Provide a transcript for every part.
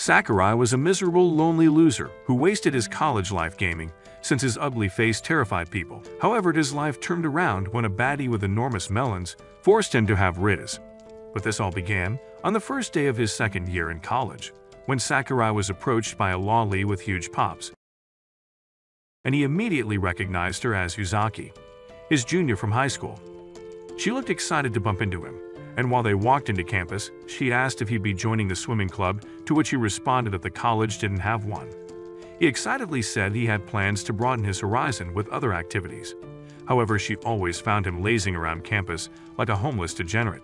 Sakurai was a miserable, lonely loser who wasted his college life gaming since his ugly face terrified people. However, his life turned around when a baddie with enormous melons forced him to have Riz. But this all began on the first day of his second year in college, when Sakurai was approached by a loli with huge pops. And he immediately recognized her as Yuzaki, his junior from high school. She looked excited to bump into him, and while they walked into campus, she asked if he'd be joining the swimming club, to which he responded that the college didn't have one. He excitedly said he had plans to broaden his horizon with other activities. However, she always found him lazing around campus like a homeless degenerate.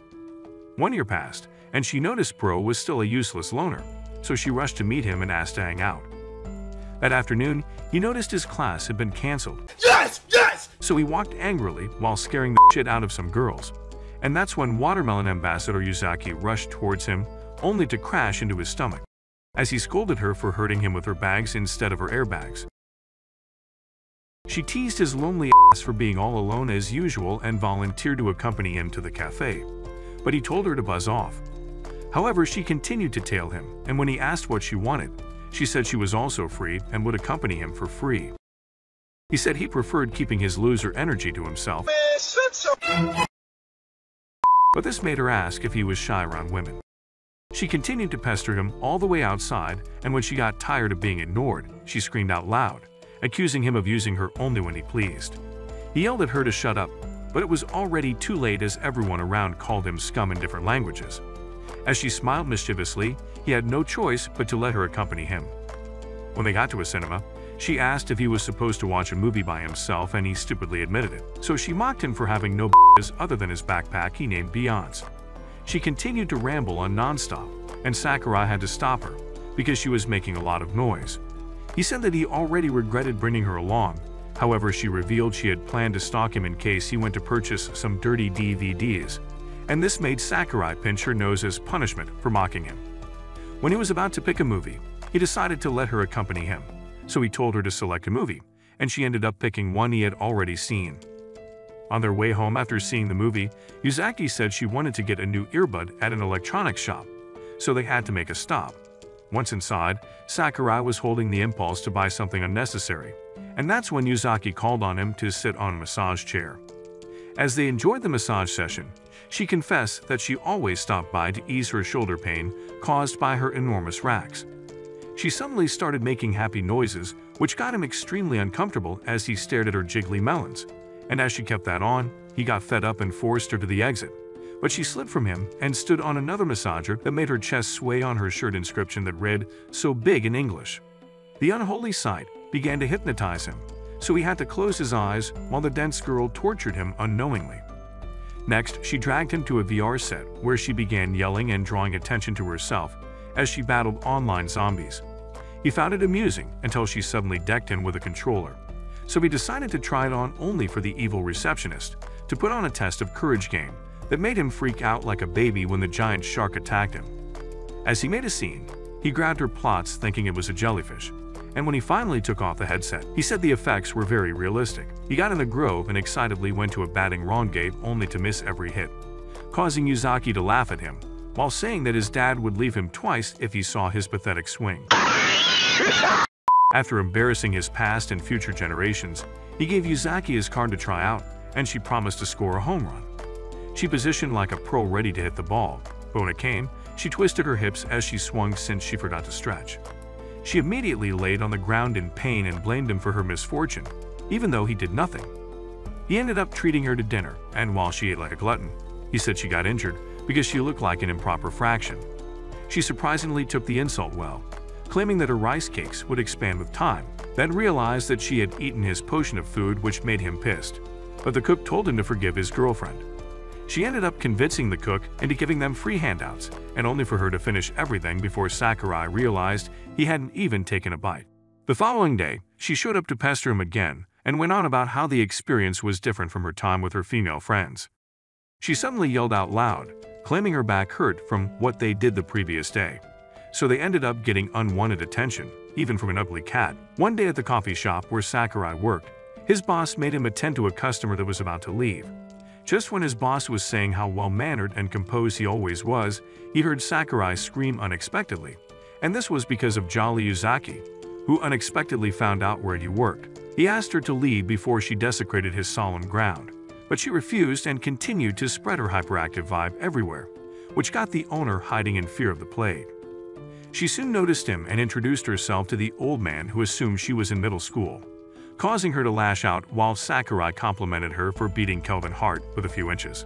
1 year passed, and she noticed Bro was still a useless loner, so she rushed to meet him and asked to hang out. That afternoon, he noticed his class had been canceled. Yes! Yes! So he walked angrily while scaring the shit out of some girls. And that's when Watermelon Ambassador Yuzaki rushed towards him, only to crash into his stomach, as he scolded her for hurting him with her bags instead of her airbags. She teased his lonely ass for being all alone as usual and volunteered to accompany him to the cafe, but he told her to buzz off. However, she continued to tail him, and when he asked what she wanted, she said she was also free and would accompany him for free. He said he preferred keeping his loser energy to himself, but this made her ask if he was shy around women. She continued to pester him all the way outside, and when she got tired of being ignored, she screamed out loud, accusing him of using her only when he pleased. He yelled at her to shut up, but it was already too late as everyone around called him scum in different languages. As she smiled mischievously, he had no choice but to let her accompany him. When they got to a cinema, she asked if he was supposed to watch a movie by himself, and he stupidly admitted it. So she mocked him for having no b****s other than his backpack he named Beyonce. She continued to ramble on nonstop, and Sakurai had to stop her because she was making a lot of noise. He said that he already regretted bringing her along. However, she revealed she had planned to stalk him in case he went to purchase some dirty DVDs, and this made Sakurai pinch her nose as punishment for mocking him. When he was about to pick a movie, he decided to let her accompany him, so he told her to select a movie, and she ended up picking one he had already seen. On their way home after seeing the movie, Yuzaki said she wanted to get a new earbud at an electronics shop, so they had to make a stop. Once inside, Sakurai was holding the impulse to buy something unnecessary, and that's when Yuzaki called on him to sit on a massage chair. As they enjoyed the massage session, she confessed that she always stopped by to ease her shoulder pain caused by her enormous racks. She suddenly started making happy noises, which got him extremely uncomfortable as he stared at her jiggly melons. And as she kept that on, he got fed up and forced her to the exit. But she slid from him and stood on another massager that made her chest sway on her shirt inscription that read, "So big" in English. The unholy sight began to hypnotize him, so he had to close his eyes while the dense girl tortured him unknowingly. Next, she dragged him to a VR set where she began yelling and drawing attention to herself as she battled online zombies. He found it amusing until she suddenly decked him with a controller, so he decided to try it on only for the evil receptionist to put on a test of courage game that made him freak out like a baby when the giant shark attacked him. As he made a scene, he grabbed her plots thinking it was a jellyfish, and when he finally took off the headset, he said the effects were very realistic. He got in the grove and excitedly went to a batting wrong gate only to miss every hit, causing Yuzaki to laugh at him, while saying that his dad would leave him twice if he saw his pathetic swing. After embarrassing his past and future generations, he gave Yuzaki his card to try out, and she promised to score a home run. She positioned like a pro ready to hit the ball, but when it came, she twisted her hips as she swung since she forgot to stretch. She immediately laid on the ground in pain and blamed him for her misfortune, even though he did nothing. He ended up treating her to dinner, and while she ate like a glutton, he said she got injured because she looked like an improper fraction. She surprisingly took the insult well, claiming that her rice cakes would expand with time, then realized that she had eaten his potion of food, which made him pissed. But the cook told him to forgive his girlfriend. She ended up convincing the cook into giving them free handouts, and only for her to finish everything before Sakurai realized he hadn't even taken a bite. The following day, she showed up to pester him again and went on about how the experience was different from her time with her female friends. She suddenly yelled out loud, claiming her back hurt from what they did the previous day. So they ended up getting unwanted attention, even from an ugly cat. One day at the coffee shop where Sakurai worked, his boss made him attend to a customer that was about to leave. Just when his boss was saying how well-mannered and composed he always was, he heard Sakurai scream unexpectedly, and this was because of Jolly Yuzaki, who unexpectedly found out where he worked. He asked her to leave before she desecrated his solemn ground, but she refused and continued to spread her hyperactive vibe everywhere, which got the owner hiding in fear of the plague. She soon noticed him and introduced herself to the old man, who assumed she was in middle school, causing her to lash out while Sakurai complimented her for beating Kelvin Hart with a few inches.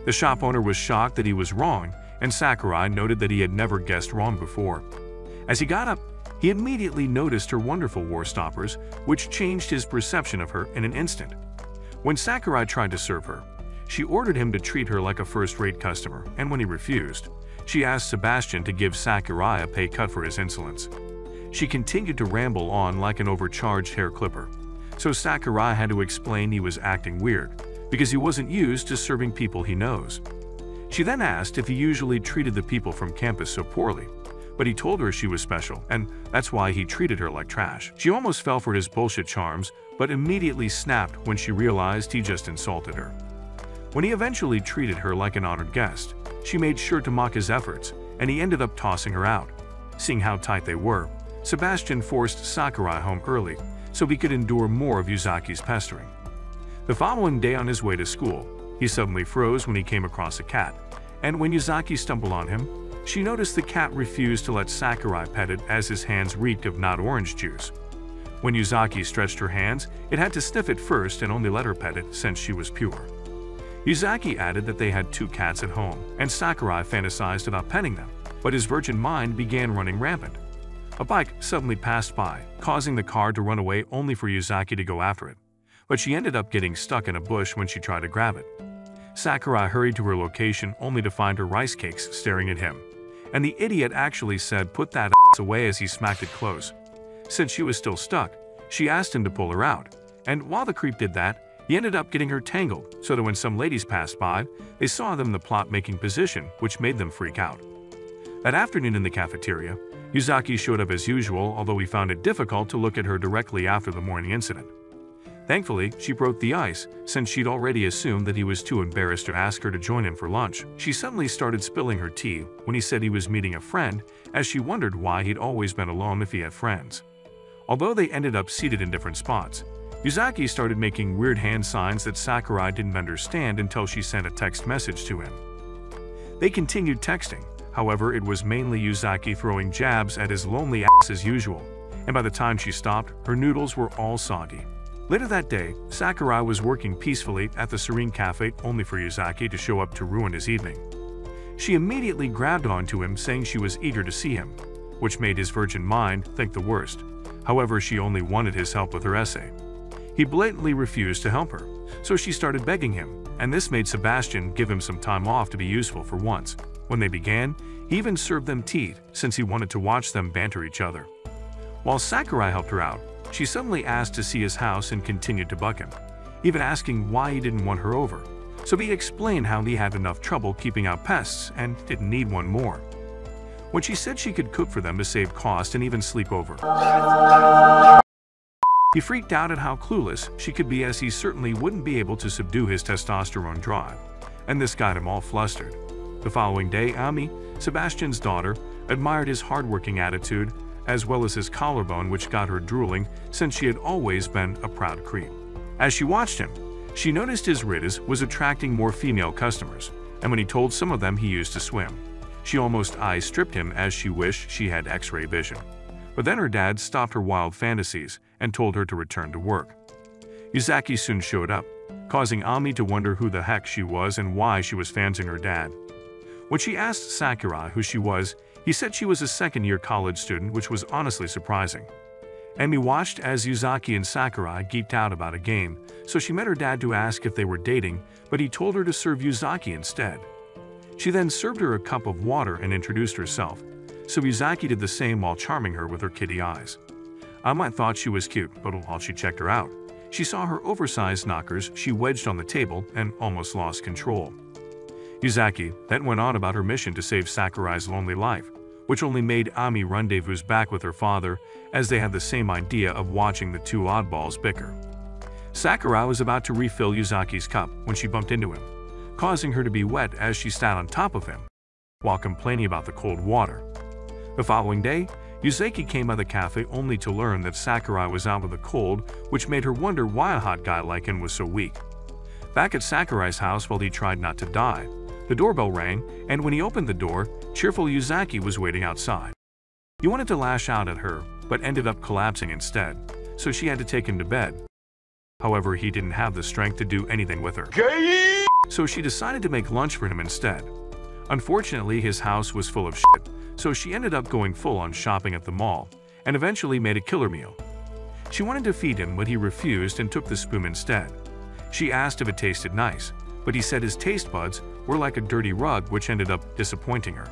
The shop owner was shocked that he was wrong, and Sakurai noted that he had never guessed wrong before. As he got up, he immediately noticed her wonderful war stoppers, which changed his perception of her in an instant. When Sakurai tried to serve her, she ordered him to treat her like a first-rate customer, and when he refused, she asked Sebastian to give Sakurai a pay cut for his insolence. She continued to ramble on like an overcharged hair clipper, so Sakurai had to explain he was acting weird because he wasn't used to serving people he knows. She then asked if he usually treated the people from campus so poorly, but he told her she was special, and that's why he treated her like trash. She almost fell for his bullshit charms, but immediately snapped when she realized he just insulted her. When he eventually treated her like an honored guest, she made sure to mock his efforts, and he ended up tossing her out. Seeing how tight they were, Sebastian forced Sakurai home early so he could endure more of Yuzaki's pestering. The following day on his way to school, he suddenly froze when he came across a cat, and when Yuzaki stumbled on him, she noticed the cat refused to let Sakurai pet it as his hands reeked of not orange juice. When Yuzaki stretched her hands, it had to sniff it first and only let her pet it since she was pure. Yuzaki added that they had 2 cats at home, and Sakurai fantasized about petting them, but his virgin mind began running rampant. A bike suddenly passed by, causing the car to run away only for Yuzaki to go after it, but she ended up getting stuck in a bush when she tried to grab it. Sakurai hurried to her location only to find her rice cakes staring at him, and the idiot actually said put that ass away as he smacked it close. Since she was still stuck, she asked him to pull her out, and while the creep did that, he ended up getting her tangled so that when some ladies passed by, they saw them in the plot-making position, which made them freak out. That afternoon in the cafeteria, Yuzaki showed up as usual, although he found it difficult to look at her directly after the morning incident. Thankfully, she broke the ice, since she'd already assumed that he was too embarrassed to ask her to join him for lunch. She suddenly started spilling her tea when he said he was meeting a friend, as she wondered why he'd always been alone if he had friends. Although they ended up seated in different spots, Yuzaki started making weird hand signs that Sakurai didn't understand until she sent a text message to him. They continued texting, however it was mainly Yuzaki throwing jabs at his lonely ass as usual, and by the time she stopped, her noodles were all soggy. Later that day, Sakurai was working peacefully at the Serene Cafe only for Yuzaki to show up to ruin his evening. She immediately grabbed onto him saying she was eager to see him, which made his virgin mind think the worst. However, she only wanted his help with her essay. He blatantly refused to help her, so she started begging him, and this made Sebastian give him some time off to be useful for once. When they began, he even served them tea since he wanted to watch them banter each other. While Sakurai helped her out, she suddenly asked to see his house and continued to bug him, even asking why he didn't want her over. So he explained how he had enough trouble keeping out pests and didn't need one more. When she said she could cook for them to save cost and even sleep over, he freaked out at how clueless she could be, as he certainly wouldn't be able to subdue his testosterone drive, and this got him all flustered. The following day, Ami, Sebastian's daughter, admired his hardworking attitude, as well as his collarbone, which got her drooling since she had always been a proud creep. As she watched him, she noticed his ridges was attracting more female customers, and when he told some of them he used to swim, she almost eye-stripped him as she wished she had X-ray vision. But then her dad stopped her wild fantasies and told her to return to work. Yuzaki soon showed up, causing Ami to wonder who the heck she was and why she was fancying her dad. When she asked Sakurai who she was, he said she was a second-year college student, which was honestly surprising. Ami watched as Yuzaki and Sakurai geeked out about a game, so she met her dad to ask if they were dating, but he told her to serve Yuzaki instead. She then served her a cup of water and introduced herself, so Yuzaki did the same while charming her with her kitty eyes. Ami thought she was cute, but while she checked her out, she saw her oversized knockers she wedged on the table and almost lost control. Yuzaki then went on about her mission to save Sakurai's lonely life, which only made Ami rendezvous back with her father, as they had the same idea of watching the 2 oddballs bicker. Sakurai was about to refill Yuzaki's cup when she bumped into him, causing her to be wet as she sat on top of him, while complaining about the cold water. The following day, Yuzaki came by the cafe only to learn that Sakurai was out with a cold, which made her wonder why a hot guy like him was so weak. Back at Sakurai's house while he tried not to die, the doorbell rang, and when he opened the door, cheerful Yuzaki was waiting outside. He wanted to lash out at her, but ended up collapsing instead, so she had to take him to bed. However, he didn't have the strength to do anything with her. So she decided to make lunch for him instead. Unfortunately, his house was full of shit, so she ended up going full on shopping at the mall, and eventually made a killer meal. She wanted to feed him, but he refused and took the spoon instead. She asked if it tasted nice, but he said his taste buds were like a dirty rug, which ended up disappointing her.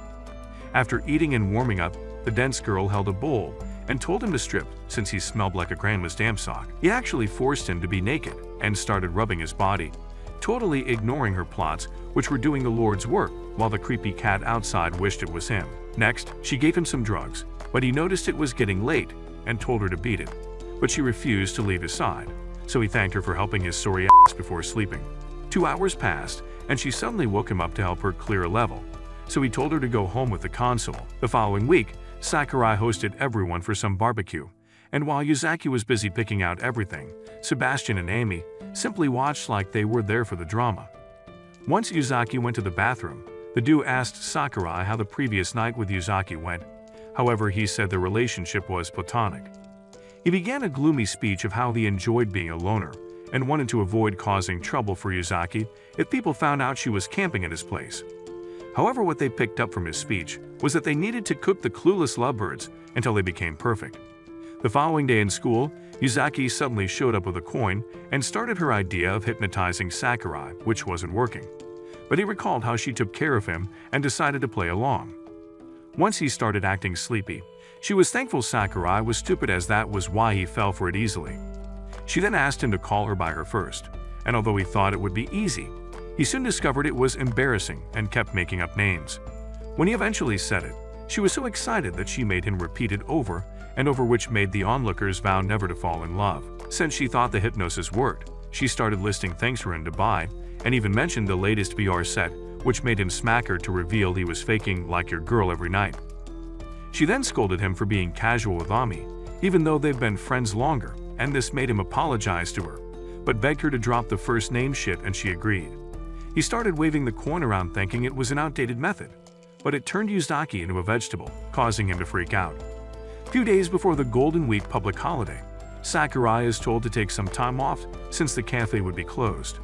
After eating and warming up, the dense girl held a bowl and told him to strip since he smelled like a grandma's damn sock. He actually forced him to be naked and started rubbing his body, totally ignoring her plots, which were doing the Lord's work, while the creepy cat outside wished it was him. Next, she gave him some drugs, but he noticed it was getting late and told her to beat it, but she refused to leave his side, so he thanked her for helping his sorry ass before sleeping. 2 hours passed, and she suddenly woke him up to help her clear a level, so he told her to go home with the console. The following week, Sakurai hosted everyone for some barbecue, and while Yuzaki was busy picking out everything, Sebastian and Amy simply watched like they were there for the drama. Once Yuzaki went to the bathroom, the duo asked Sakurai how the previous night with Yuzaki went. However, he said the relationship was platonic. He began a gloomy speech of how he enjoyed being a loner and wanted to avoid causing trouble for Yuzaki if people found out she was camping at his place. However, what they picked up from his speech was that they needed to cook the clueless lovebirds until they became perfect. The following day in school, Yuzaki suddenly showed up with a coin and started her idea of hypnotizing Sakurai, which wasn't working. But he recalled how she took care of him and decided to play along. Once he started acting sleepy, she was thankful Sakurai was stupid, as that was why he fell for it easily. She then asked him to call her by her first, and although he thought it would be easy, he soon discovered it was embarrassing and kept making up names. When he eventually said it, she was so excited that she made him repeat it over and over, which made the onlookers vow never to fall in love. Since she thought the hypnosis worked, she started listing things for him to buy and even mentioned the latest VR set, which made him smack her to reveal he was faking like your girl every night. She then scolded him for being casual with Ami, even though they've been friends longer, and this made him apologize to her, but begged her to drop the first name shit, and she agreed. He started waving the coin around thinking it was an outdated method, but it turned Yuzaki into a vegetable, causing him to freak out. Few days before the Golden Week public holiday, Sakurai is told to take some time off since the cafe would be closed.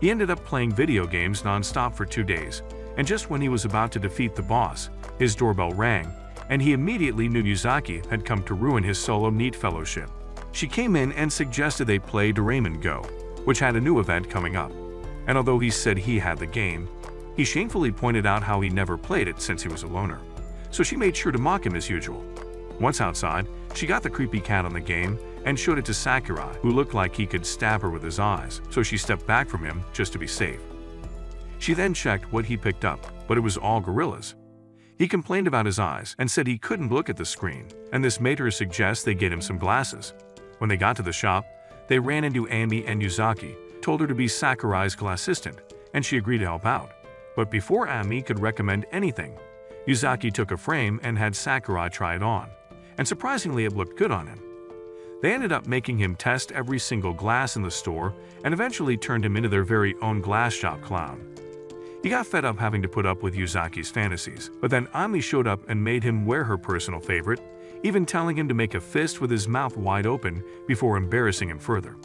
He ended up playing video games non-stop for 2 days, and just when he was about to defeat the boss, his doorbell rang, and he immediately knew Yuzaki had come to ruin his solo NEET fellowship. She came in and suggested they play Doraemon Go, which had a new event coming up, and although he said he had the game, he shamefully pointed out how he never played it since he was a loner, so she made sure to mock him as usual. Once outside, she got the creepy cat on the game and showed it to Sakurai, who looked like he could stab her with his eyes, so she stepped back from him just to be safe. She then checked what he picked up, but it was all gorillas. He complained about his eyes and said he couldn't look at the screen, and this made her suggest they get him some glasses. When they got to the shop, they ran into Ami, and Yuzaki told her to be Sakurai's classistant, and she agreed to help out. But before Ami could recommend anything, Yuzaki took a frame and had Sakurai try it on, and surprisingly it looked good on him. They ended up making him test every single glass in the store and eventually turned him into their very own glass shop clown. He got fed up having to put up with Yuzaki's fantasies, but then Ami showed up and made him wear her personal favorite, even telling him to make a fist with his mouth wide open before embarrassing him further.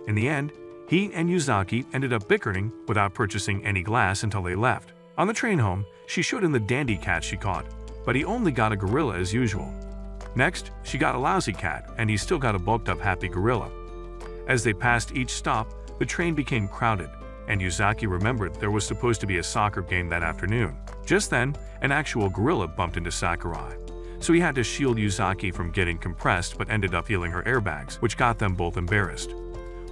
In the end, he and Yuzaki ended up bickering without purchasing any glass until they left. On the train home, she showed him the dandy cat she caught, but he only got a gorilla as usual. Next, she got a lousy cat, and he still got a bulked-up happy gorilla. As they passed each stop, the train became crowded, and Yuzaki remembered there was supposed to be a soccer game that afternoon. Just then, an actual gorilla bumped into Sakurai, so he had to shield Yuzaki from getting compressed, but ended up healing her airbags, which got them both embarrassed.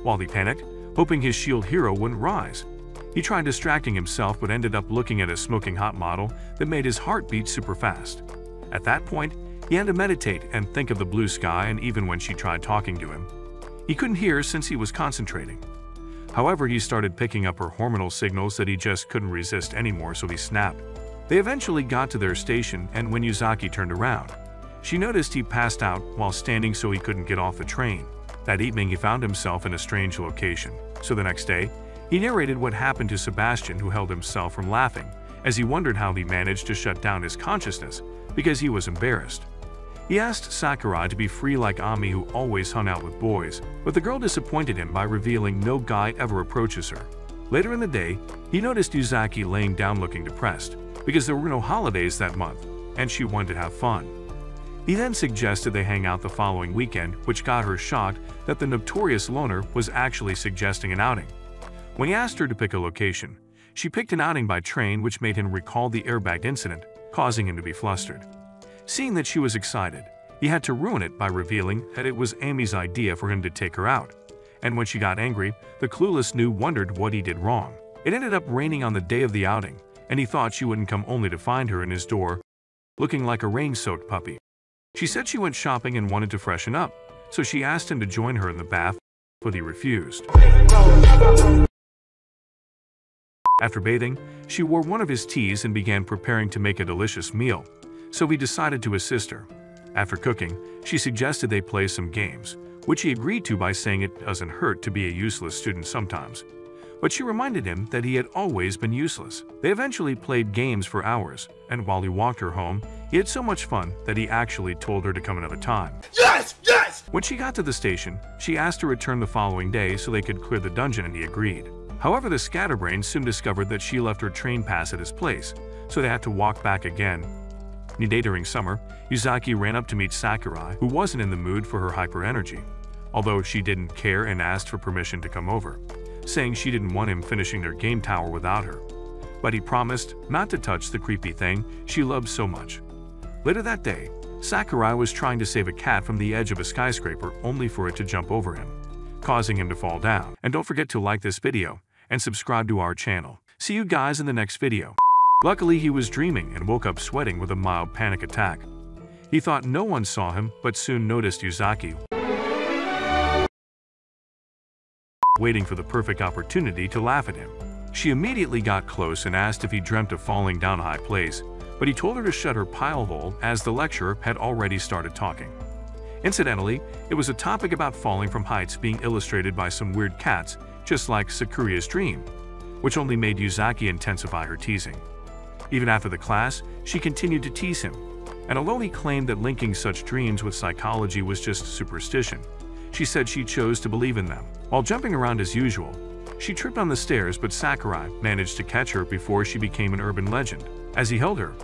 While he panicked, hoping his shield hero wouldn't rise, he tried distracting himself but ended up looking at a smoking hot model that made his heart beat super fast. At that point, he had to meditate and think of the blue sky, and even when she tried talking to him, he couldn't hear since he was concentrating. However, he started picking up her hormonal signals that he just couldn't resist anymore, so he snapped. They eventually got to their station, and when Yuzaki turned around, she noticed he passed out while standing, so he couldn't get off the train. That evening he found himself in a strange location, so the next day, he narrated what happened to Sebastian, who held himself from laughing, as he wondered how he managed to shut down his consciousness because he was embarrassed. He asked Sakurai to be free like Ami, who always hung out with boys, but the girl disappointed him by revealing no guy ever approaches her. Later in the day, he noticed Yuzaki laying down looking depressed because there were no holidays that month, and she wanted to have fun. He then suggested they hang out the following weekend, which got her shocked that the notorious loner was actually suggesting an outing. When he asked her to pick a location, she picked an outing by train, which made him recall the airbag incident, causing him to be flustered. Seeing that she was excited, he had to ruin it by revealing that it was Amy's idea for him to take her out. And when she got angry, the clueless New wondered what he did wrong. It ended up raining on the day of the outing, and he thought she wouldn't come, only to find her in his door, looking like a rain-soaked puppy. She said she went shopping and wanted to freshen up, so she asked him to join her in the bath, but he refused. After bathing, she wore one of his tees and began preparing to make a delicious meal, so he decided to assist her. After cooking, she suggested they play some games, which he agreed to by saying it doesn't hurt to be a useless student sometimes. But she reminded him that he had always been useless. They eventually played games for hours, and while he walked her home, he had so much fun that he actually told her to come another time. Yes! Yes! When she got to the station, she asked to return the following day so they could clear the dungeon, and he agreed. However, the scatterbrain soon discovered that she left her train pass at his place, so they had to walk back again. One day during summer, Yuzaki ran up to meet Sakurai, who wasn't in the mood for her hyper-energy, although she didn't care and asked for permission to come over, saying she didn't want him finishing their game tower without her. But he promised not to touch the creepy thing she loved so much. Later that day, Sakurai was trying to save a cat from the edge of a skyscraper, only for it to jump over him, causing him to fall down. And don't forget to like this video and subscribe to our channel. See you guys in the next video. Luckily, he was dreaming and woke up sweating with a mild panic attack. He thought no one saw him, but soon noticed Yuzaki waiting for the perfect opportunity to laugh at him. She immediately got close and asked if he dreamt of falling down a high place, but he told her to shut her pile hole as the lecturer had already started talking. Incidentally, it was a topic about falling from heights being illustrated by some weird cats, just like Sakura's dream, which only made Yuzaki intensify her teasing. Even after the class, she continued to tease him, and although he claimed that linking such dreams with psychology was just superstition, she said she chose to believe in them. While jumping around as usual, she tripped on the stairs, but Sakurai managed to catch her before she became an urban legend. As he held her,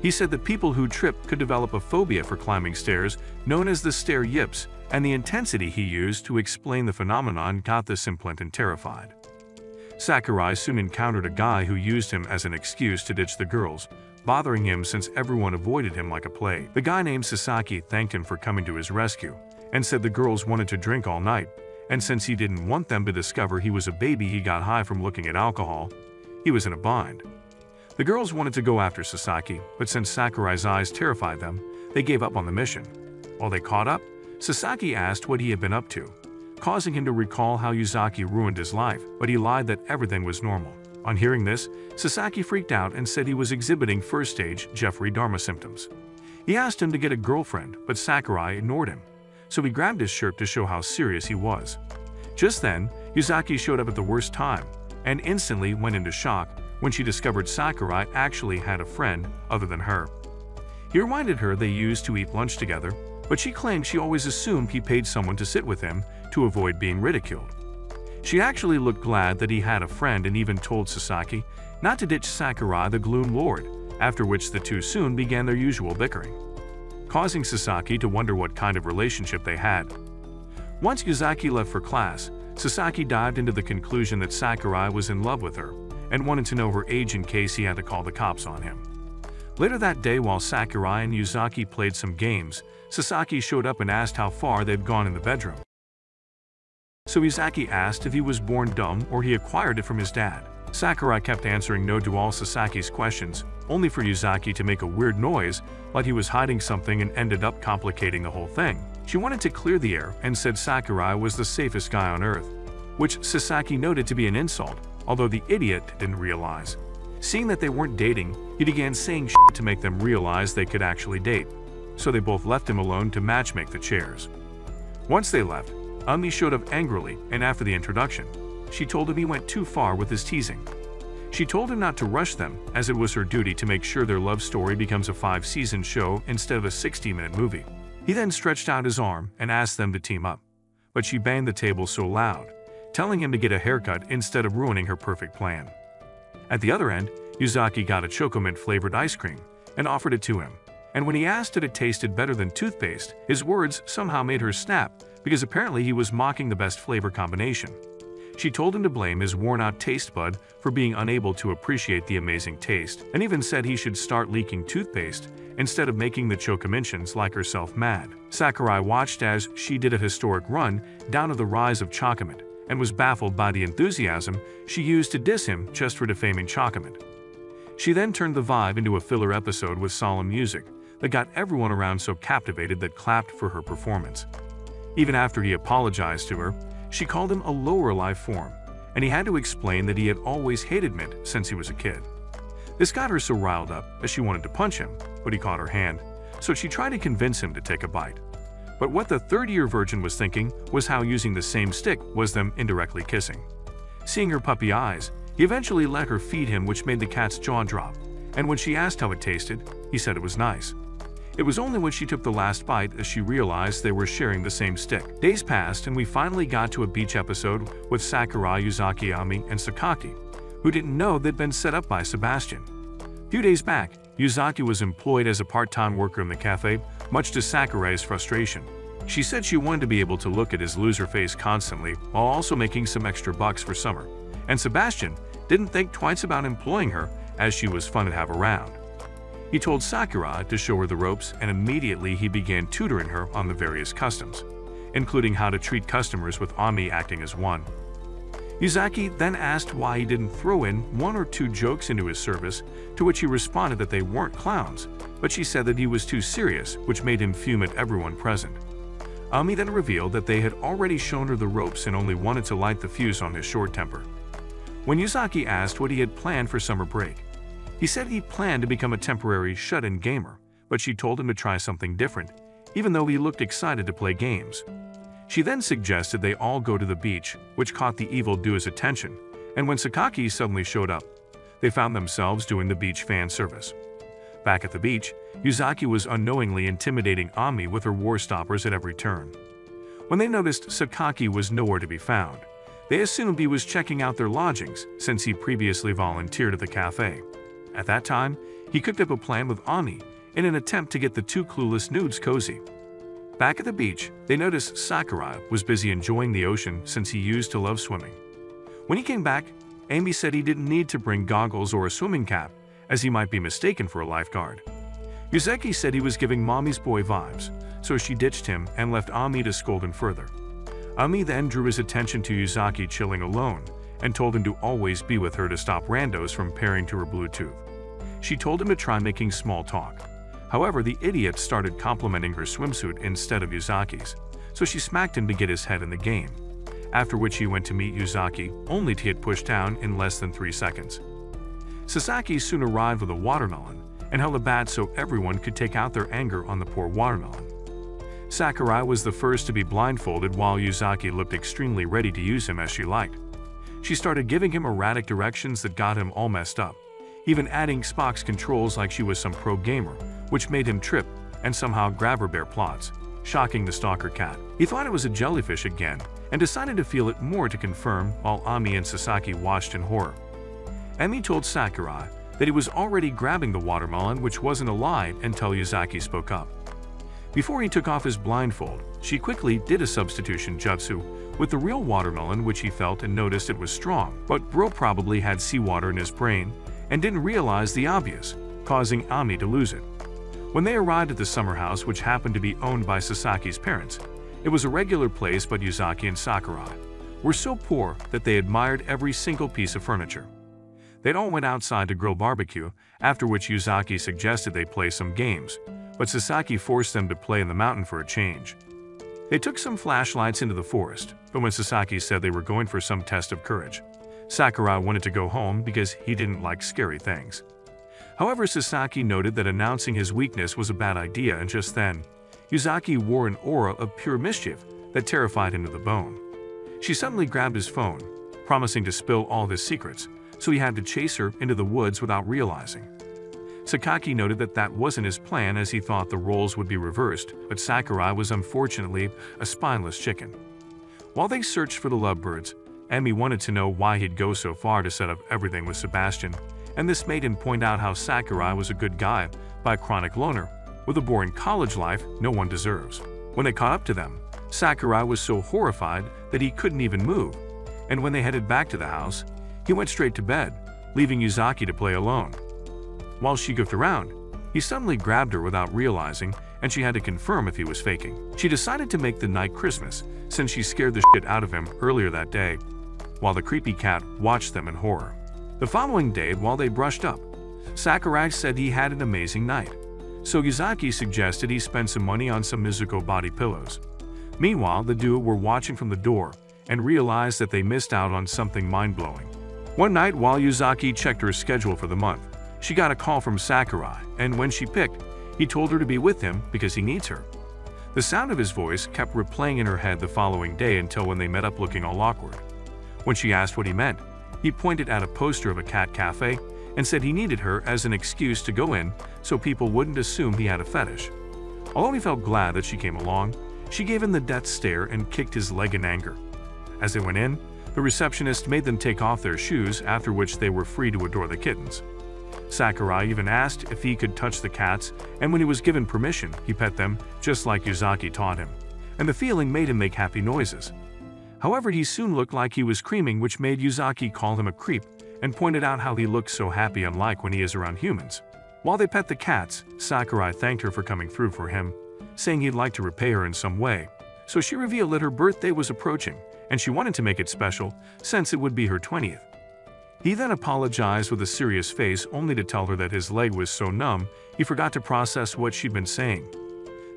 he said that people who trip could develop a phobia for climbing stairs known as the stair yips, and the intensity he used to explain the phenomenon got the simpleton terrified. Sakurai soon encountered a guy who used him as an excuse to ditch the girls, bothering him since everyone avoided him like a plague. The guy named Sasaki thanked him for coming to his rescue and said the girls wanted to drink all night, and since he didn't want them to discover he was a baby he got high from looking at alcohol, he was in a bind. The girls wanted to go after Sasaki, but since Sakurai's eyes terrified them, they gave up on the mission. While they caught up, Sasaki asked what he had been up to, causing him to recall how Yuzaki ruined his life, but he lied that everything was normal. On hearing this, Sasaki freaked out and said he was exhibiting first-stage Jeffrey Dahmer symptoms. He asked him to get a girlfriend, but Sakurai ignored him, so he grabbed his shirt to show how serious he was. Just then, Yuzaki showed up at the worst time, and instantly went into shock when she discovered Sakurai actually had a friend other than her. He reminded her they used to eat lunch together, but she claimed she always assumed he paid someone to sit with him to avoid being ridiculed. She actually looked glad that he had a friend and even told Sasaki not to ditch Sakurai the Gloom Lord, after which the two soon began their usual bickering, causing Sasaki to wonder what kind of relationship they had. Once Yuzaki left for class, Sasaki dived into the conclusion that Sakurai was in love with her and wanted to know her age in case he had to call the cops on him. Later that day, while Sakurai and Yuzaki played some games, Sasaki showed up and asked how far they'd gone in the bedroom. So Yuzaki asked if he was born dumb or he acquired it from his dad. Sakurai kept answering no to all Sasaki's questions, only for Yuzaki to make a weird noise like he was hiding something and ended up complicating the whole thing. She wanted to clear the air and said Sakurai was the safest guy on Earth, which Sasaki noted to be an insult, although the idiot didn't realize. Seeing that they weren't dating, he began saying shit to make them realize they could actually date, so they both left him alone to matchmake the chairs. Once they left, Ami showed up angrily, and after the introduction, she told him he went too far with his teasing. She told him not to rush them, as it was her duty to make sure their love story becomes a 5-season show instead of a 60-minute movie. He then stretched out his arm and asked them to team up, but she banged the table so loud, telling him to get a haircut instead of ruining her perfect plan. At the other end, Yuzaki got a chocomint-flavored ice cream and offered it to him, and when he asked if it tasted better than toothpaste, his words somehow made her snap because apparently he was mocking the best flavor combination. She told him to blame his worn-out taste bud for being unable to appreciate the amazing taste, and even said he should start leaking toothpaste instead of making the chocomintions like herself mad. Sakurai watched as she did a historic run down of the rise of Chocomint and was baffled by the enthusiasm she used to diss him just for defaming Chocomint. She then turned the vibe into a filler episode with solemn music that got everyone around so captivated that clapped for her performance. Even after he apologized to her, she called him a lower life form, and he had to explain that he had always hated mint since he was a kid. This got her so riled up that she wanted to punch him, but he caught her hand, so she tried to convince him to take a bite. But what the third-year virgin was thinking was how using the same stick was them indirectly kissing. Seeing her puppy eyes, he eventually let her feed him, which made the cat's jaw drop, and when she asked how it tasted, he said it was nice. It was only when she took the last bite that she realized they were sharing the same stick. Days passed and we finally got to a beach episode with Sakurai, Yuzaki, Ami, and Sakaki, who didn't know they'd been set up by Sebastian. A few days back, Yuzaki was employed as a part-time worker in the cafe, much to Sakurai's frustration. She said she wanted to be able to look at his loser face constantly while also making some extra bucks for summer, and Sebastian didn't think twice about employing her as she was fun to have around. He told Sakurai to show her the ropes, and immediately he began tutoring her on the various customs, including how to treat customers with Ami acting as one. Yuzaki then asked why he didn't throw in 1 or 2 jokes into his service, to which he responded that they weren't clowns, but she said that he was too serious, which made him fume at everyone present. Ami then revealed that they had already shown her the ropes and only wanted to light the fuse on his short temper. When Yuzaki asked what he had planned for summer break, he said he planned to become a temporary shut-in gamer, but she told him to try something different, even though he looked excited to play games. She then suggested they all go to the beach, which caught the evil duo's attention, and when Sakaki suddenly showed up, they found themselves doing the beach fan service. Back at the beach, Yuzaki was unknowingly intimidating Ami with her war stoppers at every turn. When they noticed Sakaki was nowhere to be found, they assumed he was checking out their lodgings since he previously volunteered at the cafe. At that time, he cooked up a plan with Ami in an attempt to get the 2 clueless nudes cozy. Back at the beach, they noticed Sakurai was busy enjoying the ocean since he used to love swimming. When he came back, Amy said he didn't need to bring goggles or a swimming cap, as he might be mistaken for a lifeguard. Yuzaki said he was giving mommy's boy vibes, so she ditched him and left Ami to scold him further. Ami then drew his attention to Yuzaki chilling alone and told him to always be with her to stop randos from pairing to her Bluetooth. She told him to try making small talk. However, the idiot started complimenting her swimsuit instead of Yuzaki's, so she smacked him to get his head in the game, after which he went to meet Yuzaki, only to get pushed down in less than 3 seconds. Sasaki soon arrived with a watermelon and held a bat so everyone could take out their anger on the poor watermelon. Sakurai was the first to be blindfolded while Yuzaki looked extremely ready to use him as she liked. She started giving him erratic directions that got him all messed up, even adding Spock's controls like she was some pro gamer, which made him trip and somehow grab her bare plots, shocking the stalker cat. He thought it was a jellyfish again and decided to feel it more to confirm while Ami and Sasaki watched in horror. Ami told Sakurai that he was already grabbing the watermelon, which wasn't a lie until Yuzaki spoke up. Before he took off his blindfold, she quickly did a substitution jutsu with the real watermelon, which he felt and noticed it was strong, but bro probably had seawater in his brain and didn't realize the obvious, causing Ami to lose it. When they arrived at the summer house, which happened to be owned by Sasaki's parents, it was a regular place, but Yuzaki and Sakurai were so poor that they admired every single piece of furniture. They all went outside to grill barbecue, after which Yuzaki suggested they play some games, but Sasaki forced them to play in the mountain for a change. They took some flashlights into the forest, but when Sasaki said they were going for some test of courage, Sakurai wanted to go home because he didn't like scary things. However, Sasaki noted that announcing his weakness was a bad idea, and just then, Yuzaki wore an aura of pure mischief that terrified him to the bone. She suddenly grabbed his phone, promising to spill all his secrets, so he had to chase her into the woods without realizing. Sakaki noted that that wasn't his plan, as he thought the roles would be reversed, but Sakurai was unfortunately a spineless chicken. While they searched for the lovebirds, Emi wanted to know why he'd go so far to set up everything with Sebastian, and this made him point out how Sakurai was a good guy, but a chronic loner, with a boring college life no one deserves. When they caught up to them, Sakurai was so horrified that he couldn't even move, and when they headed back to the house, he went straight to bed, leaving Yuzaki to play alone. While she goofed around, he suddenly grabbed her without realizing, and she had to confirm if he was faking. She decided to make the night Christmas, since she scared the shit out of him earlier that day, while the creepy cat watched them in horror. The following day, while they brushed up, Sakurai said he had an amazing night, so Yuzaki suggested he spend some money on some Mizuko body pillows. Meanwhile, the duo were watching from the door and realized that they missed out on something mind-blowing. One night, while Yuzaki checked her schedule for the month, she got a call from Sakurai, and when she picked, he told her to be with him because he needs her. The sound of his voice kept replaying in her head the following day until when they met up looking all awkward. When she asked what he meant, he pointed at a poster of a cat cafe and said he needed her as an excuse to go in so people wouldn't assume he had a fetish. Although he felt glad that she came along, she gave him the death stare and kicked his leg in anger. As they went in, the receptionist made them take off their shoes, after which they were free to adore the kittens. Sakurai even asked if he could touch the cats, and when he was given permission, he pet them, just like Yuzaki taught him, and the feeling made him make happy noises. However, he soon looked like he was screaming, which made Yuzaki call him a creep and pointed out how he looked so happy, unlike when he is around humans. While they pet the cats, Sakurai thanked her for coming through for him, saying he'd like to repay her in some way, so she revealed that her birthday was approaching, and she wanted to make it special since it would be her 20th. He then apologized with a serious face, only to tell her that his leg was so numb he forgot to process what she'd been saying.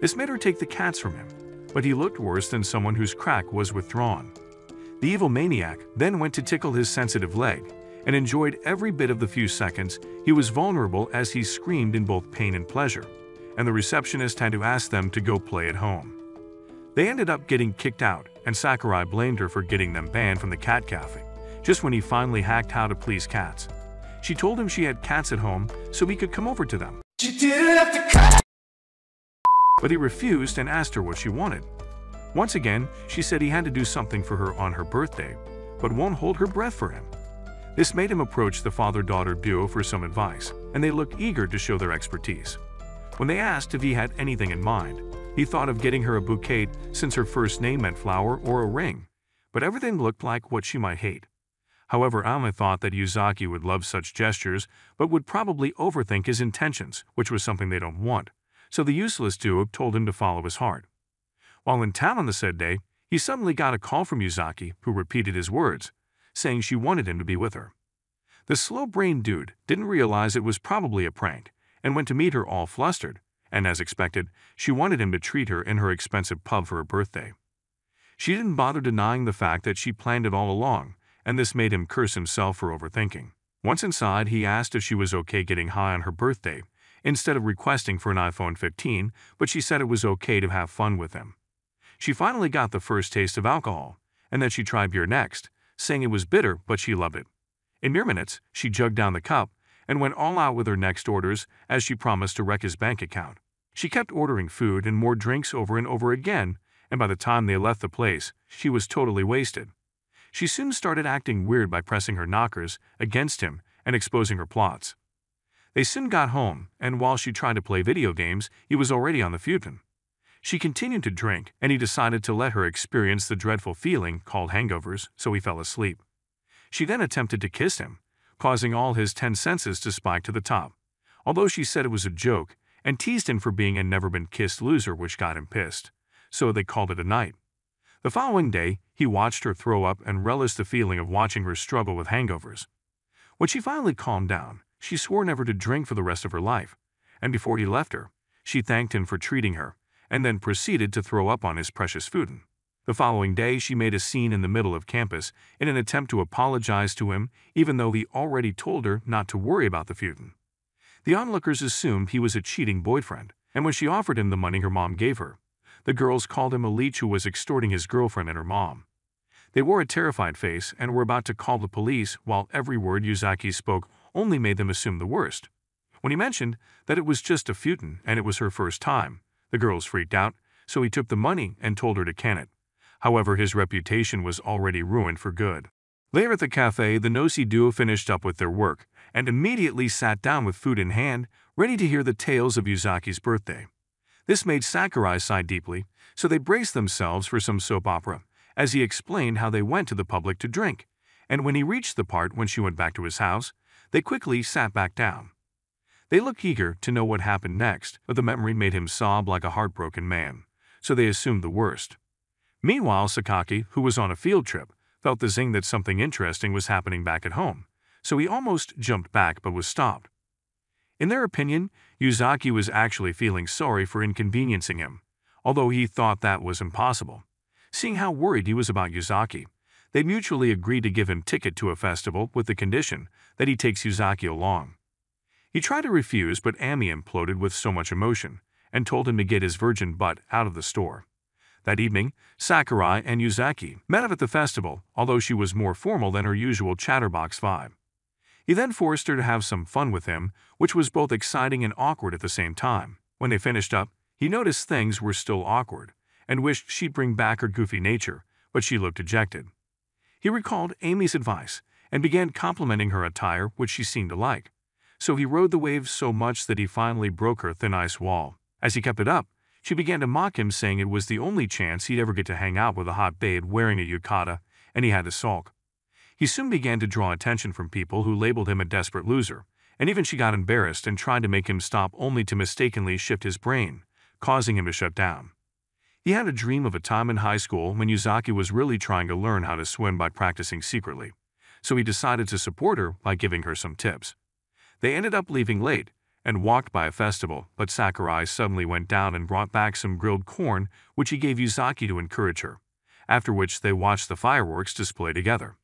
This made her take the cats from him, but he looked worse than someone whose crack was withdrawn. The evil maniac then went to tickle his sensitive leg and enjoyed every bit of the few seconds he was vulnerable, as he screamed in both pain and pleasure, and the receptionist had to ask them to go play at home. They ended up getting kicked out, and Sakurai blamed her for getting them banned from the cat cafe, just when he finally hacked how to please cats. She told him she had cats at home so he could come over to them. But he refused and asked her what she wanted. Once again, she said he had to do something for her on her birthday, but won't hold her breath for him. This made him approach the father-daughter duo for some advice, and they looked eager to show their expertise. When they asked if he had anything in mind, he thought of getting her a bouquet since her first name meant flower, or a ring, but everything looked like what she might hate. However, Alma thought that Yuzaki would love such gestures, but would probably overthink his intentions, which was something they don't want, so the useless duo told him to follow his heart. While in town on the said day, he suddenly got a call from Yuzaki, who repeated his words, saying she wanted him to be with her. The slow-brained dude didn't realize it was probably a prank, and went to meet her all flustered, and as expected, she wanted him to treat her in her expensive pub for her birthday. She didn't bother denying the fact that she planned it all along, and this made him curse himself for overthinking. Once inside, he asked if she was okay getting high on her birthday, instead of requesting for an iPhone 15, but she said it was okay to have fun with him. She finally got the first taste of alcohol, and then she tried beer next, saying it was bitter, but she loved it. In mere minutes, she jugged down the cup and went all out with her next orders, as she promised to wreck his bank account. She kept ordering food and more drinks over and over again, and by the time they left the place, she was totally wasted. She soon started acting weird by pressing her knockers against him and exposing her plots. They soon got home, and while she tried to play video games, he was already on the futon. She continued to drink, and he decided to let her experience the dreadful feeling called hangovers, so he fell asleep. She then attempted to kiss him, causing all his 10 senses to spike to the top, although she said it was a joke, and teased him for being a never-been-kissed loser, which got him pissed, so they called it a night. The following day, he watched her throw up and relished the feeling of watching her struggle with hangovers. When she finally calmed down, she swore never to drink for the rest of her life, and before he left her, she thanked him for treating her, and then proceeded to throw up on his precious futon. The following day, she made a scene in the middle of campus in an attempt to apologize to him, even though he already told her not to worry about the feud. The onlookers assumed he was a cheating boyfriend, and when she offered him the money her mom gave her, the girls called him a leech who was extorting his girlfriend and her mom. They wore a terrified face and were about to call the police, while every word Yuzaki spoke only made them assume the worst. When he mentioned that it was just a feud and it was her first time, the girls freaked out, so he took the money and told her to can it. However, his reputation was already ruined for good. Later at the cafe, the nosy duo finished up with their work and immediately sat down with food in hand, ready to hear the tales of Yuzaki's birthday. This made Sakurai sigh deeply, so they braced themselves for some soap opera, as he explained how they went to the public to drink, and when he reached the part when she went back to his house, they quickly sat back down. They looked eager to know what happened next, but the memory made him sob like a heartbroken man, so they assumed the worst. Meanwhile, Sakaki, who was on a field trip, felt the zing that something interesting was happening back at home, so he almost jumped back but was stopped. In their opinion, Yuzaki was actually feeling sorry for inconveniencing him, although he thought that was impossible. Seeing how worried he was about Yuzaki, they mutually agreed to give him ticket to a festival with the condition that he takes Yuzaki along. He tried to refuse, but Ami imploded with so much emotion and told him to get his virgin butt out of the store. That evening, Sakurai and Yuzaki met up at the festival, although she was more formal than her usual chatterbox vibe. He then forced her to have some fun with him, which was both exciting and awkward at the same time. When they finished up, he noticed things were still awkward and wished she'd bring back her goofy nature, but she looked dejected. He recalled Amy's advice and began complimenting her attire, which she seemed to like. So he rode the waves so much that he finally broke her thin ice wall. As he kept it up, she began to mock him, saying it was the only chance he'd ever get to hang out with a hot babe wearing a yukata, and he had to sulk. He soon began to draw attention from people who labeled him a desperate loser, and even she got embarrassed and tried to make him stop, only to mistakenly shift his brain, causing him to shut down. He had a dream of a time in high school when Yuzaki was really trying to learn how to swim by practicing secretly, so he decided to support her by giving her some tips. They ended up leaving late and walked by a festival, but Sakurai suddenly went down and brought back some grilled corn, which he gave Yuzaki to encourage her, after which they watched the fireworks display together.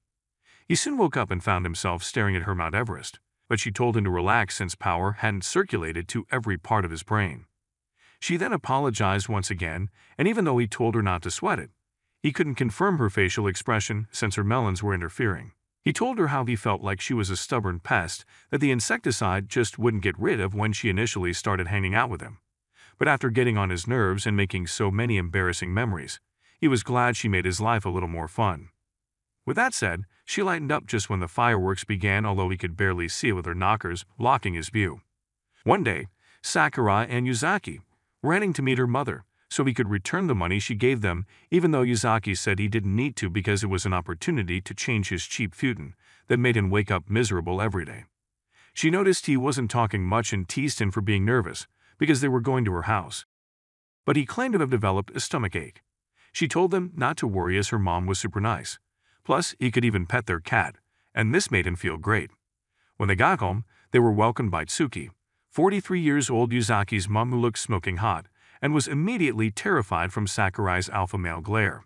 He soon woke up and found himself staring at her Mount Everest, but she told him to relax since power hadn't circulated to every part of his brain. She then apologized once again, and even though he told her not to sweat it, he couldn't confirm her facial expression since her melons were interfering. He told her how he felt like she was a stubborn pest that the insecticide just wouldn't get rid of when she initially started hanging out with him. But after getting on his nerves and making so many embarrassing memories, he was glad she made his life a little more fun. With that said, she lightened up just when the fireworks began, although he could barely see it with her knockers blocking his view. One day, Sakurai and Yuzaki were heading to meet her mother, so he could return the money she gave them, even though Yuzaki said he didn't need to because it was an opportunity to change his cheap futon that made him wake up miserable every day. She noticed he wasn't talking much and teased him for being nervous because they were going to her house. But he claimed to have developed a stomachache. She told them not to worry as her mom was super nice. Plus, he could even pet their cat, and this made him feel great. When they got home, they were welcomed by Tsuki, 43 years old Yuzaki's mom, who looked smoking hot and was immediately terrified from Sakurai's alpha male glare.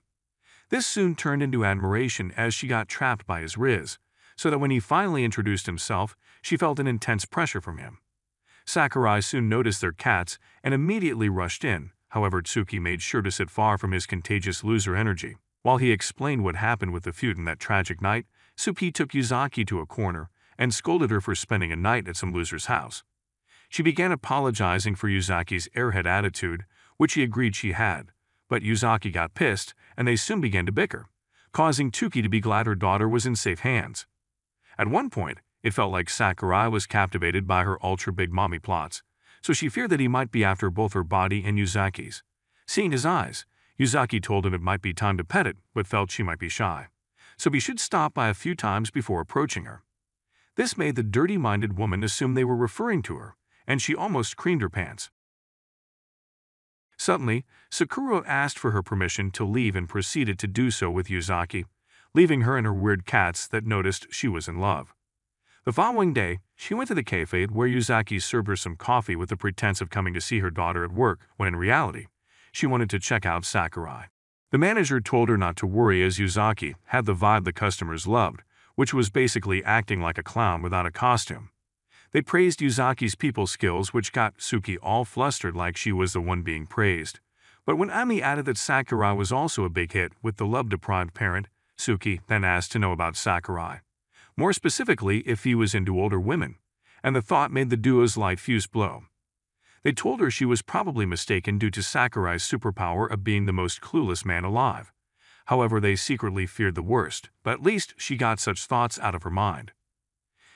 This soon turned into admiration as she got trapped by his riz, so that when he finally introduced himself, she felt an intense pressure from him. Sakurai soon noticed their cats and immediately rushed in. However, Tsuki made sure to sit far from his contagious loser energy. While he explained what happened with the feud in that tragic night, Tsuki took Yuzaki to a corner and scolded her for spending a night at some loser's house. She began apologizing for Yuzaki's airhead attitude, which he agreed she had, but Yuzaki got pissed and they soon began to bicker, causing Tsuki to be glad her daughter was in safe hands. At one point, it felt like Sakurai was captivated by her ultra-big mommy plots, so she feared that he might be after both her body and Yuzaki's. Seeing his eyes, Yuzaki told him it might be time to pet it, but felt she might be shy, so he should stop by a few times before approaching her. This made the dirty-minded woman assume they were referring to her, and she almost creamed her pants. Suddenly, Sakura asked for her permission to leave and proceeded to do so with Yuzaki, leaving her and her weird cats that noticed she was in love. The following day, she went to the cafe where Yuzaki served her some coffee with the pretense of coming to see her daughter at work, when in reality, she wanted to check out Sakurai. The manager told her not to worry as Yuzaki had the vibe the customers loved, which was basically acting like a clown without a costume. They praised Yuzaki's people skills, which got Suki all flustered like she was the one being praised. But when Ami added that Sakurai was also a big hit with the love-deprived parent, Suki then asked to know about Sakurai. More specifically, if he was into older women, and the thought made the duo's light fuse blow. They told her she was probably mistaken due to Sakurai's superpower of being the most clueless man alive. However, they secretly feared the worst, but at least she got such thoughts out of her mind.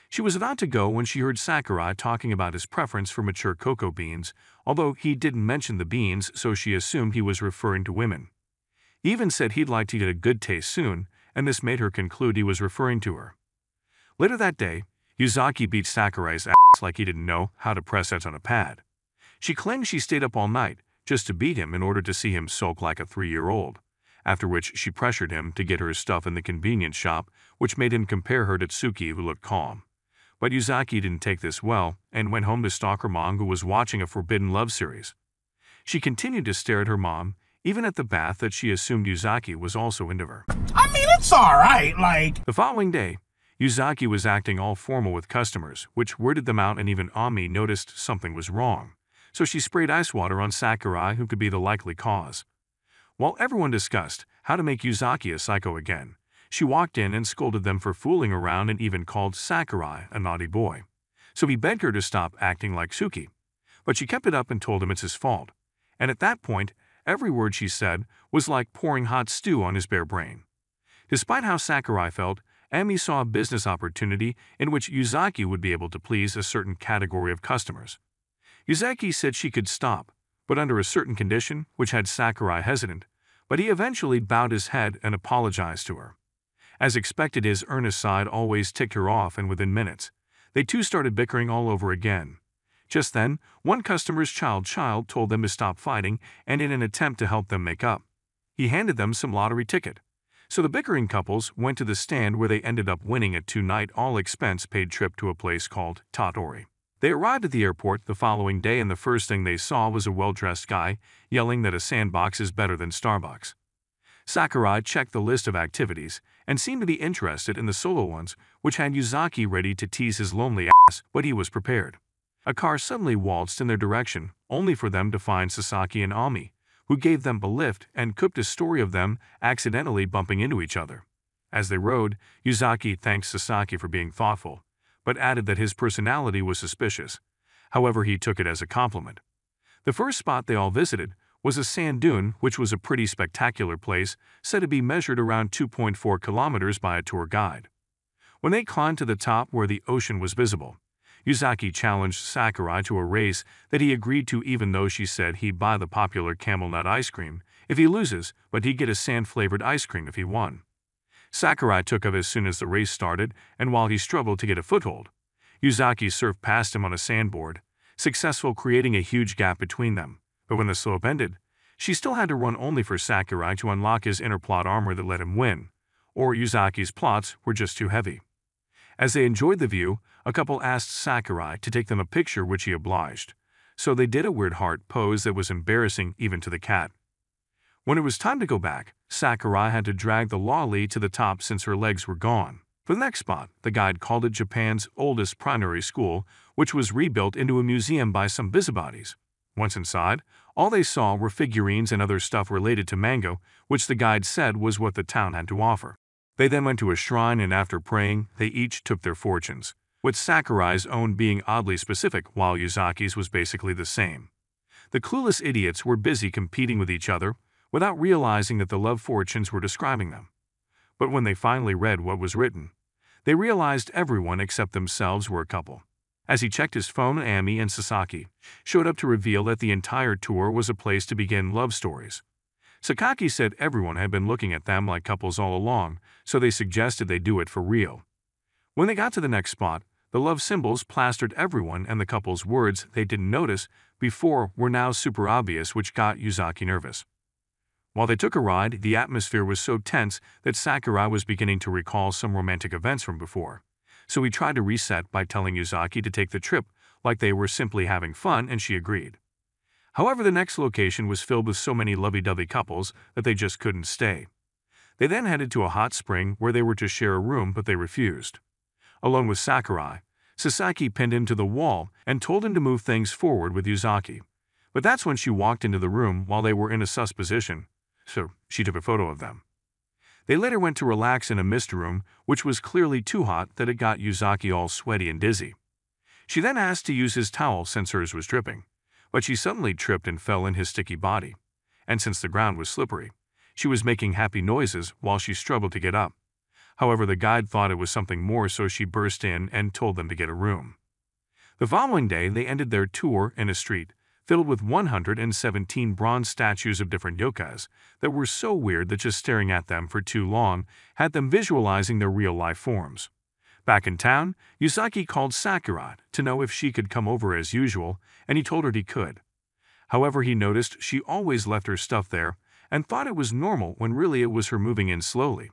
She was about to go when she heard Sakurai talking about his preference for mature cocoa beans, although he didn't mention the beans, so she assumed he was referring to women. He even said he'd like to get a good taste soon, and this made her conclude he was referring to her. Later that day, Yuzaki beat Sakurai's ass like he didn't know how to press X on a pad. She claimed she stayed up all night just to beat him in order to see him sulk like a 3-year-old, after which she pressured him to get her stuff in the convenience shop, which made him compare her to Tsuki, who looked calm. But Yuzaki didn't take this well and went home to stalk her mom, who was watching a forbidden love series. She continued to stare at her mom, even at the bath, that she assumed Yuzaki was also into her. I mean, it's alright, like... The following day, Yuzaki was acting all formal with customers, which weirded them out, and even Ami noticed something was wrong. So she sprayed ice water on Sakurai, who could be the likely cause. While everyone discussed how to make Yuzaki a psycho again, she walked in and scolded them for fooling around and even called Sakurai a naughty boy. So he begged her to stop acting like Suki. But she kept it up and told him it's his fault. And at that point, every word she said was like pouring hot stew on his bare brain. Despite how Sakurai felt, Ami saw a business opportunity in which Yuzaki would be able to please a certain category of customers. Yuzaki said she could stop, but under a certain condition, which had Sakurai hesitant, but he eventually bowed his head and apologized to her. As expected, his earnest side always ticked her off, and within minutes, they two started bickering all over again. Just then, one customer's child told them to stop fighting, and in an attempt to help them make up, he handed them some lottery ticket. So the bickering couples went to the stand, where they ended up winning a 2-night all-expense-paid trip to a place called Tottori. They arrived at the airport the following day, and the first thing they saw was a well-dressed guy yelling that a sandbox is better than Starbucks. Sakurai checked the list of activities and seemed to be interested in the solo ones, which had Yuzaki ready to tease his lonely ass, but he was prepared. A car suddenly waltzed in their direction, only for them to find Sasaki and Ami, who gave them a lift and cooked a story of them accidentally bumping into each other. As they rode, Yuzaki thanked Sasaki for being thoughtful, but added that his personality was suspicious. However, he took it as a compliment. The first spot they all visited was a sand dune, which was a pretty spectacular place, said to be measured around 2.4 kilometers by a tour guide. When they climbed to the top where the ocean was visible, Yuzaki challenged Sakurai to a race that he agreed to, even though she said he'd buy the popular camel nut ice cream if he loses, but he'd get a sand-flavored ice cream if he won. Sakurai took up as soon as the race started, and while he struggled to get a foothold, Yuzaki surfed past him on a sandboard, successful creating a huge gap between them. But when the slope ended, she still had to run only for Sakurai to unlock his inner plot armor that let him win, or Yuzaki's plots were just too heavy. As they enjoyed the view, a couple asked Sakurai to take them a picture, which he obliged, so they did a weird heart pose that was embarrassing even to the cat. When it was time to go back, Sakurai had to drag the lolly to the top since her legs were gone. For the next spot, the guide called it Japan's oldest primary school, which was rebuilt into a museum by some busybodies. Once inside, all they saw were figurines and other stuff related to mango, which the guide said was what the town had to offer. They then went to a shrine, and after praying, they each took their fortunes, with Sakurai's own being oddly specific while Yuzaki's was basically the same. The clueless idiots were busy competing with each other without realizing that the love fortunes were describing them. But when they finally read what was written, they realized everyone except themselves were a couple. As he checked his phone, Ami and Sasaki showed up to reveal that the entire tour was a place to begin love stories. Sakaki said everyone had been looking at them like couples all along, so they suggested they do it for real. When they got to the next spot, the love symbols plastered everyone, and the couple's words they didn't notice before were now super obvious, which got Yuzaki nervous. While they took a ride, the atmosphere was so tense that Sakurai was beginning to recall some romantic events from before. So he tried to reset by telling Yuzaki to take the trip like they were simply having fun, and she agreed. However, the next location was filled with so many lovey-dovey couples that they just couldn't stay. They then headed to a hot spring where they were to share a room, but they refused. Alone with Sakurai, Sasaki pinned him to the wall and told him to move things forward with Yuzaki. But that's when she walked into the room while they were in a sus position, so she took a photo of them. They later went to relax in a mist room, which was clearly too hot that it got Yuzaki all sweaty and dizzy. She then asked to use his towel since hers was dripping, but she suddenly tripped and fell in his sticky body. And since the ground was slippery, she was making happy noises while she struggled to get up. However, the guide thought it was something more, so she burst in and told them to get a room. The following day, they ended their tour in a street filled with 117 bronze statues of different yokas that were so weird that just staring at them for too long had them visualizing their real-life forms. Back in town, Yuzaki called Sakurai to know if she could come over as usual, and he told her he could. However, he noticed she always left her stuff there and thought it was normal when really it was her moving in slowly.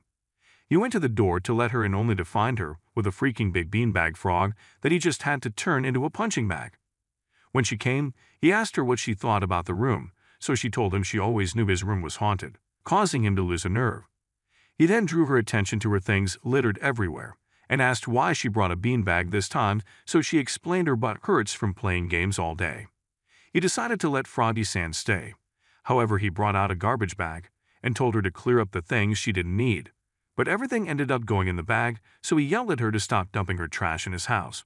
He went to the door to let her in only to find her with a freaking big beanbag frog that he just had to turn into a punching bag. When she came, he asked her what she thought about the room, so she told him she always knew his room was haunted, causing him to lose a nerve. He then drew her attention to her things littered everywhere and asked why she brought a beanbag this time, so she explained her butt hurts from playing games all day. He decided to let Froggy-san stay. However, he brought out a garbage bag and told her to clear up the things she didn't need. But everything ended up going in the bag, so he yelled at her to stop dumping her trash in his house.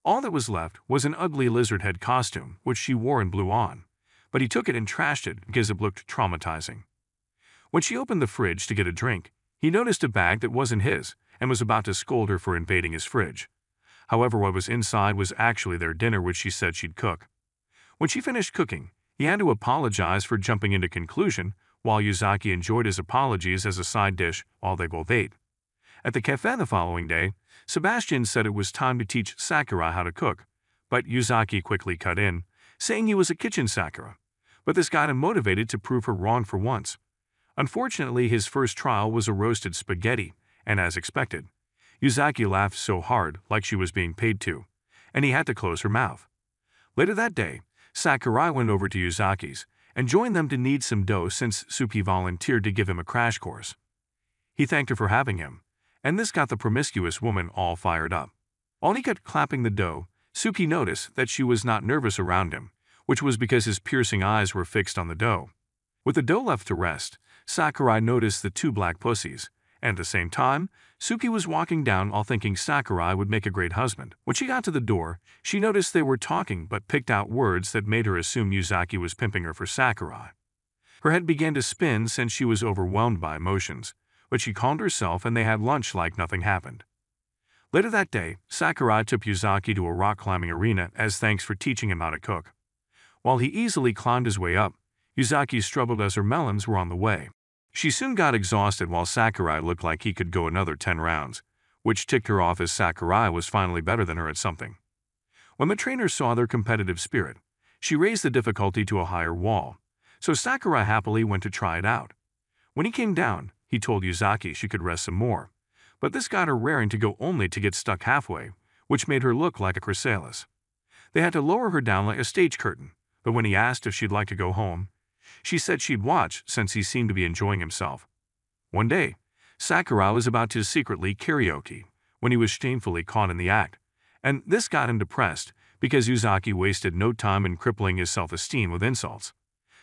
All that was left was an ugly lizard head costume, which she wore and blew on, but he took it and trashed it because it looked traumatizing. When she opened the fridge to get a drink, he noticed a bag that wasn't his and was about to scold her for invading his fridge. However, what was inside was actually their dinner, which she said she'd cook. When she finished cooking, he had to apologize for jumping into conclusion, while Yuzaki enjoyed his apologies as a side dish while they both ate. At the cafe the following day, Sebastian said it was time to teach Sakurai how to cook, but Yuzaki quickly cut in, saying he was a kitchen Sakura. But this got him motivated to prove her wrong for once. Unfortunately, his first trial was a roasted spaghetti, and as expected, Yuzaki laughed so hard like she was being paid to, and he had to close her mouth. Later that day, Sakurai went over to Yuzaki's and joined them to knead some dough since Suki volunteered to give him a crash course. He thanked her for having him, and this got the promiscuous woman all fired up. While he kept clapping the dough, Suki noticed that she was not nervous around him, which was because his piercing eyes were fixed on the dough. With the dough left to rest, Sakurai noticed the two black pussies, and at the same time, Suki was walking down all thinking Sakurai would make a great husband. When she got to the door, she noticed they were talking but picked out words that made her assume Yuzaki was pimping her for Sakurai. Her head began to spin since she was overwhelmed by emotions, but she calmed herself and they had lunch like nothing happened. Later that day, Sakurai took Yuzaki to a rock climbing arena as thanks for teaching him how to cook. While he easily climbed his way up, Yuzaki struggled as her melons were on the way. She soon got exhausted while Sakurai looked like he could go another 10 rounds, which ticked her off as Sakurai was finally better than her at something. When the trainer saw their competitive spirit, she raised the difficulty to a higher wall, so Sakurai happily went to try it out. When he came down, he told Yuzaki she could rest some more, but this got her raring to go only to get stuck halfway, which made her look like a chrysalis. They had to lower her down like a stage curtain, but when he asked if she'd like to go home, she said she'd watch since he seemed to be enjoying himself. One day, Sakurai was about to secretly karaoke when he was shamefully caught in the act, and this got him depressed because Yuzaki wasted no time in crippling his self-esteem with insults.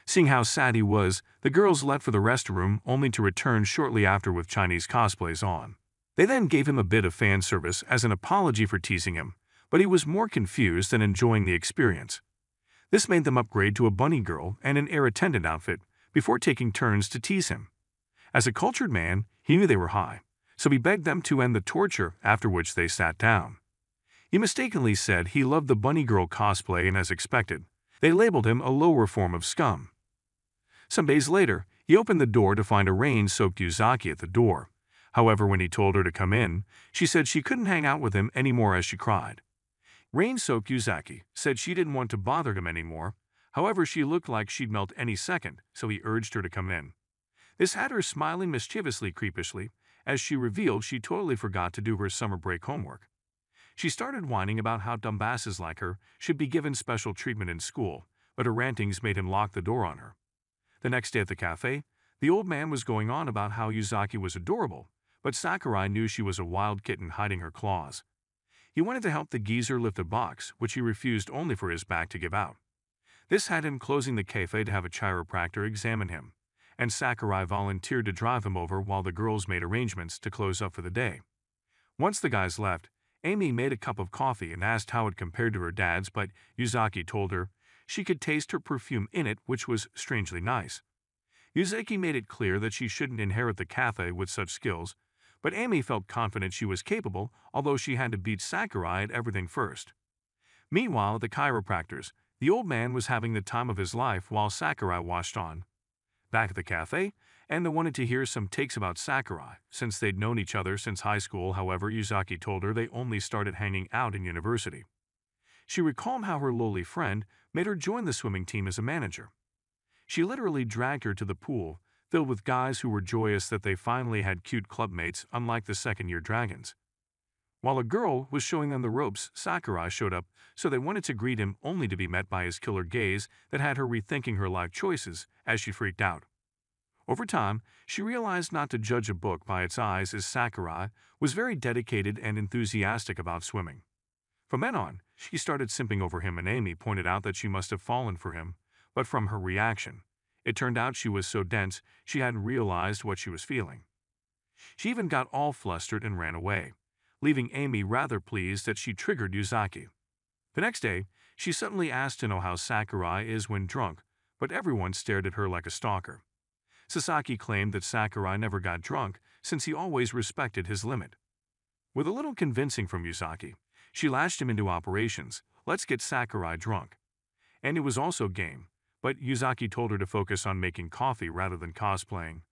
Seeing how sad he was, the girls left for the restroom only to return shortly after with Chinese cosplays on. They then gave him a bit of fan service as an apology for teasing him, but he was more confused than enjoying the experience. This made them upgrade to a bunny girl and an air attendant outfit before taking turns to tease him. As a cultured man, he knew they were high, so he begged them to end the torture, after which they sat down. He mistakenly said he loved the bunny girl cosplay, and as expected, they labeled him a lower form of scum. Some days later, he opened the door to find a rain-soaked Yuzaki at the door. However, when he told her to come in, she said she couldn't hang out with him anymore as she cried. Rain-soaked Yuzaki said she didn't want to bother him anymore. However, she looked like she'd melt any second, so he urged her to come in. This had her smiling mischievously creepishly, as she revealed she totally forgot to do her summer break homework. She started whining about how dumbasses like her should be given special treatment in school, but her rantings made him lock the door on her. The next day at the cafe, the old man was going on about how Yuzaki was adorable, but Sakurai knew she was a wild kitten hiding her claws. He wanted to help the geezer lift a box, which he refused only for his back to give out. This had him closing the cafe to have a chiropractor examine him, and Sakurai volunteered to drive him over while the girls made arrangements to close up for the day. Once the guys left, Amy made a cup of coffee and asked how it compared to her dad's, but Yuzaki told her she could taste her perfume in it, which was strangely nice. Yuzaki made it clear that she shouldn't inherit the cafe with such skills, but Amy felt confident she was capable, although she had to beat Sakurai at everything first. Meanwhile, at the chiropractor's, the old man was having the time of his life while Sakurai watched on. Back at the cafe, Enda wanted to hear some takes about Sakurai, since they'd known each other since high school. However, Yuzaki told her they only started hanging out in university. She recalled how her lowly friend made her join the swimming team as a manager. She literally dragged her to the pool, filled with guys who were joyous that they finally had cute clubmates, unlike the second-year dragons. While a girl was showing them the ropes, Sakurai showed up, so they wanted to greet him only to be met by his killer gaze that had her rethinking her life choices as she freaked out. Over time, she realized not to judge a book by its eyes, as Sakurai was very dedicated and enthusiastic about swimming. From then on, she started simping over him, and Amy pointed out that she must have fallen for him, but from her reaction, it turned out she was so dense she hadn't realized what she was feeling. She even got all flustered and ran away, leaving Amy rather pleased that she triggered Yuzaki. The next day, she suddenly asked to know how Sakurai is when drunk, but everyone stared at her like a stalker. Sasaki claimed that Sakurai never got drunk since he always respected his limit. With a little convincing from Yuzaki, she lashed him into operations. Let's get Sakurai drunk. And it was also game, but Yuzaki told her to focus on making coffee rather than cosplaying.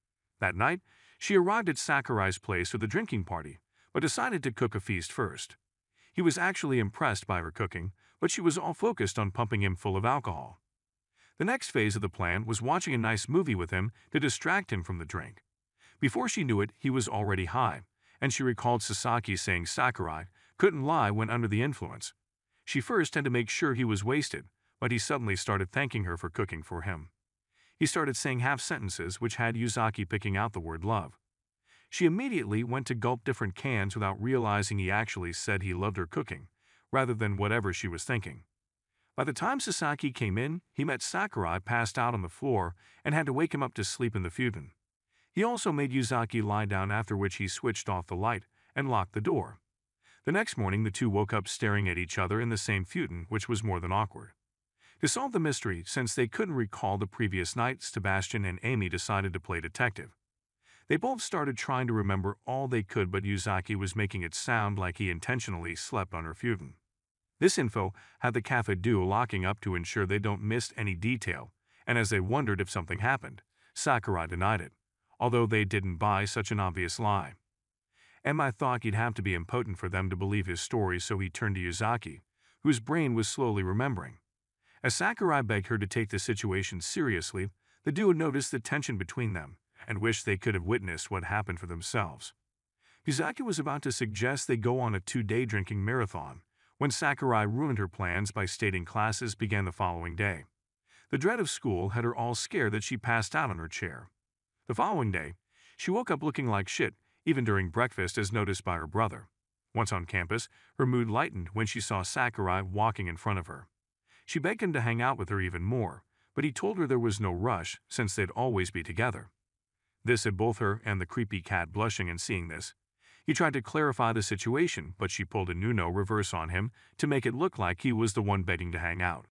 That night, she arrived at Sakurai's place for the drinking party, but decided to cook a feast first. He was actually impressed by her cooking, but she was all focused on pumping him full of alcohol. The next phase of the plan was watching a nice movie with him to distract him from the drink. Before she knew it, he was already high, and she recalled Sasaki saying Sakurai couldn't lie when under the influence. She first had to make sure he was wasted, but he suddenly started thanking her for cooking for him. He started saying half sentences which had Yuzaki picking out the word love. She immediately went to gulp different cans without realizing he actually said he loved her cooking, rather than whatever she was thinking. By the time Sasaki came in, he met Sakurai passed out on the floor and had to wake him up to sleep in the futon. He also made Yuzaki lie down, after which he switched off the light and locked the door. The next morning, the two woke up staring at each other in the same futon, which was more than awkward. To solve the mystery, since they couldn't recall the previous night, Sebastian and Amy decided to play detective. They both started trying to remember all they could, but Yuzaki was making it sound like he intentionally slept on her futon. This info had the cafe duo locking up to ensure they don't miss any detail, and as they wondered if something happened, Sakurai denied it, although they didn't buy such an obvious lie. Emma thought he'd have to be impotent for them to believe his story, so he turned to Yuzaki, whose brain was slowly remembering. As Sakurai begged her to take the situation seriously, the duo noticed the tension between them and wished they could have witnessed what happened for themselves. Yuzaki was about to suggest they go on a 2-day drinking marathon when Sakurai ruined her plans by stating classes began the following day. The dread of school had her all scared that she passed out on her chair. The following day, she woke up looking like shit, even during breakfast, as noticed by her brother. Once on campus, her mood lightened when she saw Sakurai walking in front of her. She begged him to hang out with her even more, but he told her there was no rush since they'd always be together. This had both her and the creepy cat blushing, and seeing this, he tried to clarify the situation, but she pulled a Nuno reverse on him to make it look like he was the one begging to hang out.